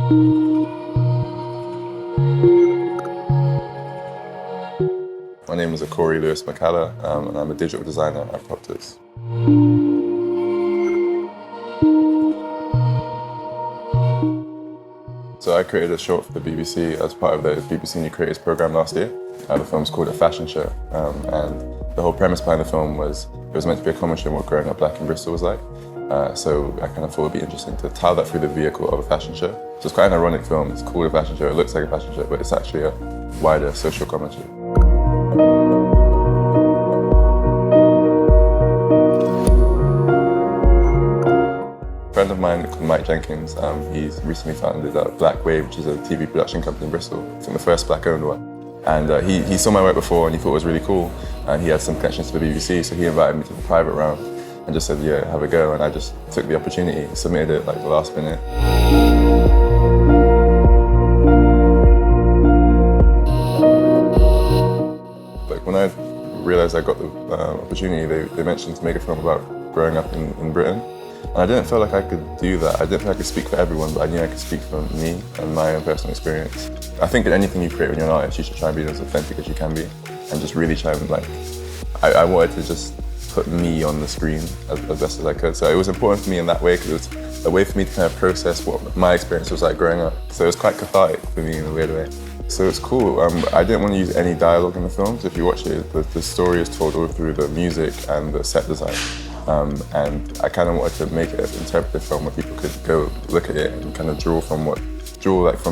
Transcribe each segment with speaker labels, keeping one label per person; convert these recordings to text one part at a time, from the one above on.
Speaker 1: My name is Okori Lewis-McCalla, and I'm a digital designer at Proctor. So I created a short for the BBC as part of the BBC New Creators programme last year. The film's called A Fashion Show, and the whole premise behind the film was it was meant to be a commentary on what growing up black in Bristol was like. So I kind of thought it would be interesting to tell that through the vehicle of a fashion show. So it's quite an ironic film. It's called A Fashion Show. It looks like a fashion show, but it's actually a wider social commentary. A friend of mine called Mike Jenkins, he's recently founded Black Wave, which is a TV production company in Bristol. I think the first black-owned one. And he saw my work before and he thought it was really cool. And he had some connections to the BBC, so he invited me to the private round and just said, yeah, have a go. And I just took the opportunity, submitted it like the last minute. Like when I realized I got the opportunity, they mentioned to make a film about growing up in Britain. And I didn't feel like I could do that. I didn't feel like I could speak for everyone, but I knew I could speak for me and my own personal experience. I think in anything you create when you're an artist, you should try and be as authentic as you can be, and just really try and I wanted to just put me on the screen as best as I could. So it was important for me in that way, because it was a way for me to kind of process what my experience was like growing up. So it was quite cathartic for me in a weird way. So it's cool. I didn't want to use any dialogue in the film, so if you watch it, the story is told all through the music and the set design. And I kind of wanted to make it an interpretive film where people could go look at it and kind of draw from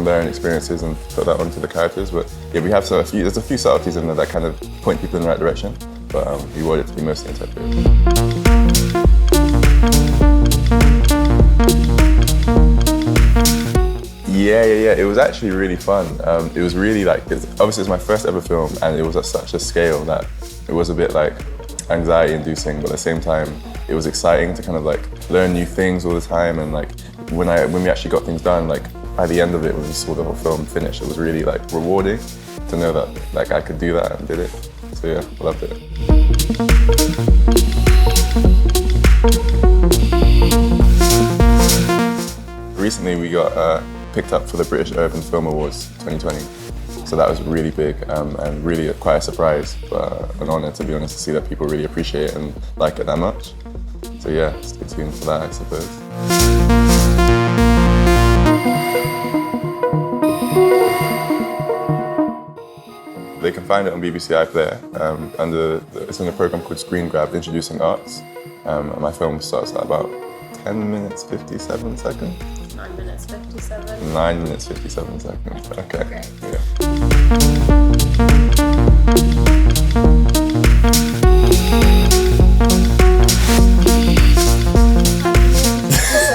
Speaker 1: their own experiences and put that onto the characters. But yeah, we have there's a few subtleties in there that kind of point people in the right direction, but we wanted it to be mostly interpretive. Yeah, it was actually really fun. It was really obviously it's my first ever film, and it was at such a scale that it was a bit anxiety inducing, but at the same time it was exciting to kind of learn new things all the time. And when we actually got things done, by the end of it, when we saw the whole film finished, it was really rewarding to know that I could do that and did it. So yeah, I loved it. Recently we got picked up for the British Urban Film Awards 2020. So that was really big and really quite a surprise, but an honour, to be honest, to see that people really appreciate it and like it that much. So yeah, stay tuned for that, I suppose. They can find it on BBC iPlayer. It's in a programme called Screen Grab, Introducing Arts. And my film starts at about 10 minutes, 57 seconds.
Speaker 2: 9 minutes, 57.
Speaker 1: 9 minutes, 57 seconds. Okay.
Speaker 2: Great.
Speaker 1: Yeah.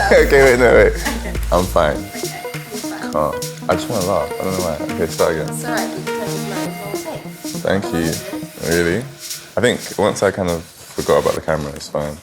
Speaker 1: Okay, wait. I'm fine. Calm. I just want to laugh. I don't know why. Okay, start again.
Speaker 2: It's alright, we can just let it all take.
Speaker 1: Thank you. Really? I think once I kind of forgot about the camera, it's fine.